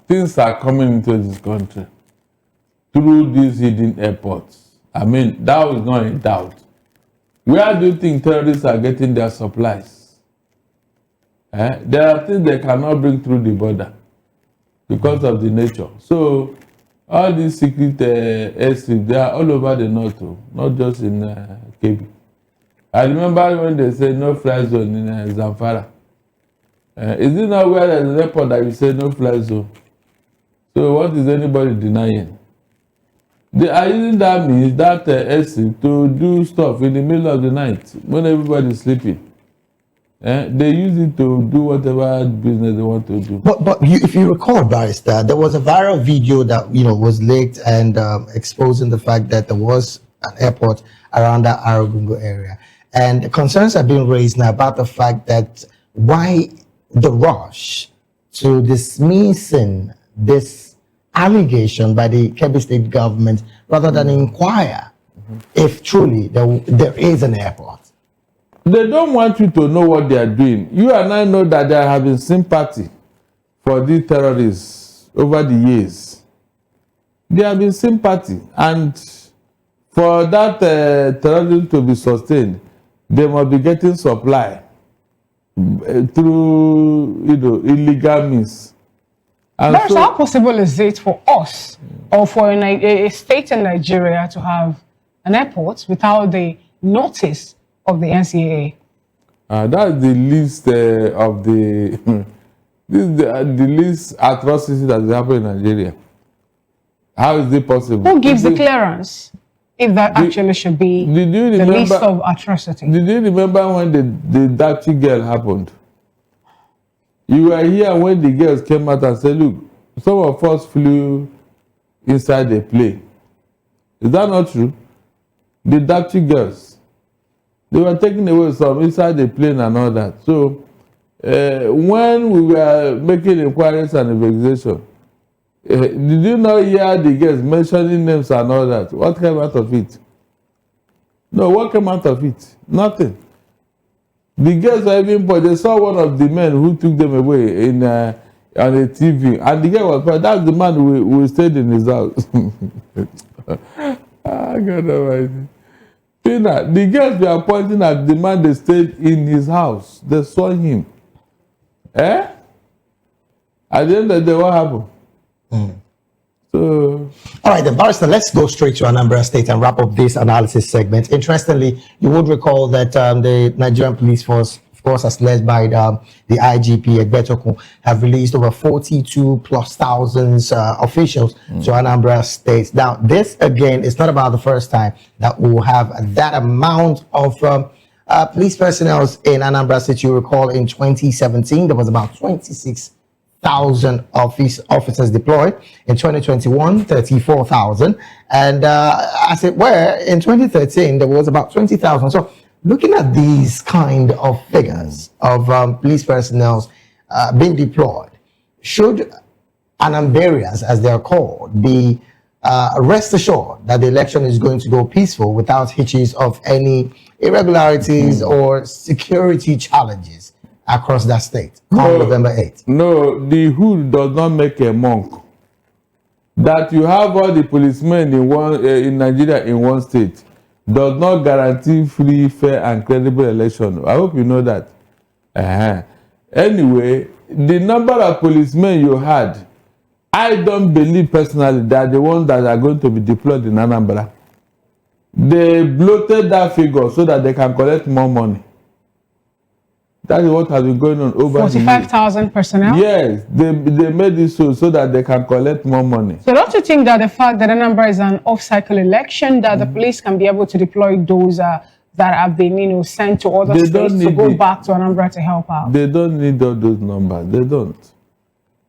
things are coming into this country through these hidden airports. I mean, that was not in doubt. Where do you think terrorists are getting their supplies? There are things they cannot bring through the border because of the nature. So all these secret airstrips, they are all over the north, not just in Kebbi. I remember when they say no fly zone in Zamfara. Is it not where there's an airport that you say no fly zone? So what is anybody denying? They are using that means, that airstrip to do stuff in the middle of the night when everybody is sleeping. They use it to do whatever business they want to do. But if you recall, Barrister, there was a viral video that was leaked and exposing the fact that there was an airport around that Argungu area, and concerns have been raised now about the fact that why the rush to dismissing this allegation by the Kebbi State Government rather than inquire if truly there is an airport. They don't want you to know what they are doing. You and I know that they are having sympathy for these terrorists over the years. They have been sympathy, and for that terrorism to be sustained, they must be getting supply through illegal means. And so, how possible is it for us or for a state in Nigeria to have an airport without the notice of the NCAA? That's the least of the this is the least atrocity that has happened in Nigeria. How is it possible? Who gives the clearance if that actually should be the least of atrocity? Did you remember when the Dutchy girl happened? You were here when the girls came out and said, look, some of us flew inside the plane. Is that not true? The Dutchy girls, they were taken away some inside the plane and all that. So when we were making inquiries and investigation, did you not hear the girls mentioning names and all that? What came out of it? No, what came out of it? Nothing. The girls were even, but they saw one of the men who took them away on a TV, and the girl was, that's the man who stayed in his house. God Almighty. The girls were pointing at the man they stayed in his house. They saw him. At the end of the day, what happened? So, all right, then, Barrister, let's go straight to Anambra State and wrap up this analysis segment. Interestingly, you would recall that the Nigerian police force, of course, as led by the IGP Egbetokun, have released over 42,000+ officials to Anambra State. Now, this again is not about the first time that we will have that amount of police personnel in Anambra State. You recall in 2017 there was about 26,000 officers deployed. In 2021, 34,000, and as it were, in 2013 there was about 20,000. So looking at these kind of figures of police personnel being deployed, should Anambarians, as they are called, be rest assured that the election is going to go peaceful without hitches of any irregularities or security challenges across that state on November 8th? No, the hood does not make a monk. That you have all the policemen in Nigeria in one state does not guarantee free, fair, and credible election. I hope you know that. Anyway, the number of policemen you had, I don't believe personally that the ones that are going to be deployed in Anambra, they bloated that figure so that they can collect more money. That is what has been going on over 45,000 personnel? Yes, they made it so that they can collect more money. So don't you think that the fact that Anambra is an off-cycle election, that the police can be able to deploy those that have been sent to other states to go back to Anambra to help out? They don't need all those numbers. They don't.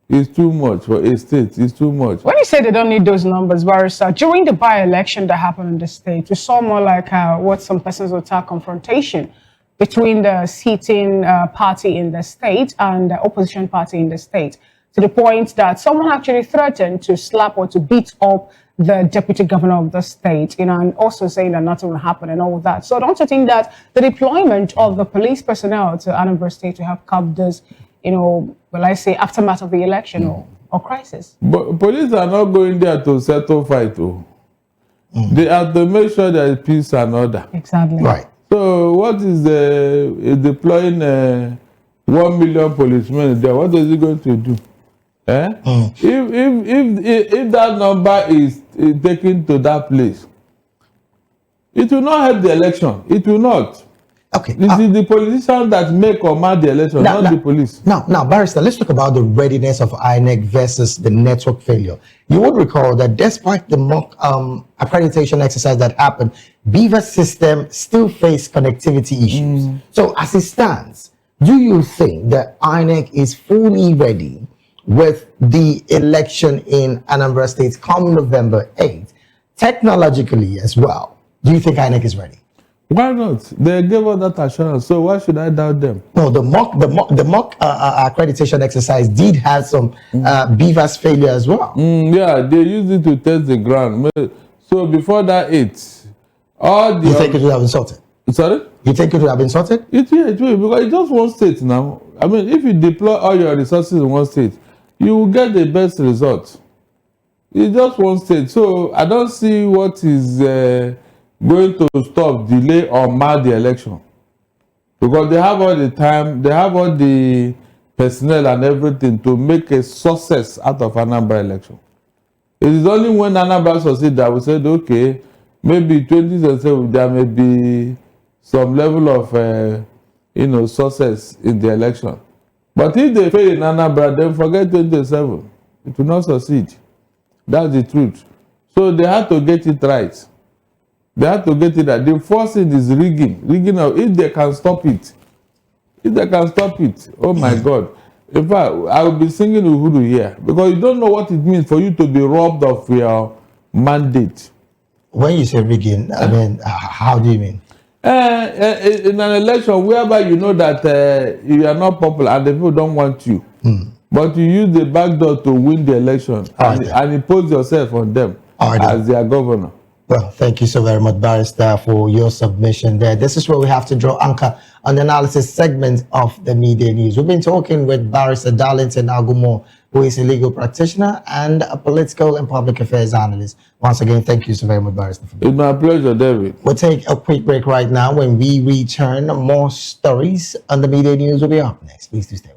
It's too much for a state. It's too much. When you say they don't need those numbers, Barrister, during the by-election that happened in the state, we saw more like what some persons would call confrontation between the sitting party in the state and the opposition party in the state, to the point that someone actually threatened to slap or to beat up the deputy governor of the state, and also saying that nothing will happen and all of that. So don't you think that the deployment of the police personnel to Anambra State to help curb this, will I say, aftermath of the election? or crisis. But police are not going there to settle fight. Oh. They have to make sure there is peace and order. Exactly. Right. So what is deploying 1 million policemen there? What is it going to do? Eh? If that number is taken to that place, it will not help the election. It will not. Okay. This is the politicians that make or mar the election, not the police. Now, Barrister, let's talk about the readiness of INEC versus the network failure. You would recall that despite the mock accreditation exercise that happened, Beaver's system still faced connectivity issues. So as it stands, do you think that INEC is fully ready with the election in Anambra State come November 8th, technologically as well? Do you think INEC is ready? Why not? They gave us that assurance, so why should I doubt them? No, the mock accreditation exercise did have some Beaver's failure as well. Yeah, they used it to test the ground. So before that, all the... You think it would have been sorted? Sorry? You think it would have been sorted? It will, because it's just one state now. I mean, if you deploy all your resources in one state, you will get the best result. It's just one state. So I don't see what is going to stop, delay, or mar the election. Because they have all the time, they have all the personnel and everything to make a success out of Anambra election. It is only when Anambra succeeds that we said, okay, maybe 2027 there may be some level of success in the election. But if they fail in Anambra, then forget 2027. It will not succeed. That's the truth. So they have to get it right. They have to get it right. The first thing is rigging. Rigging out. If they can stop it. If they can stop it, oh my God. In fact, I will be singing Uhuru here. Because you don't know what it means for you to be robbed of your mandate. When you say rigging, I mean, how do you mean? In an election whereby you know that you are not popular and the people don't want you, but you use the back door to win the election and impose yourself on them as their governor. Well, thank you so very much, Barrister, for your submission there. This is where we have to draw anchor on the analysis segment of the Midday News. We've been talking with Barrister Darlington Agumo, who is a legal practitioner and a political and public affairs analyst. Once again, thank you so very much, Barrister. It's my pleasure, David. We'll take a quick break right now. When we return, more stories on the Midday News will be up next. Please do stay with us.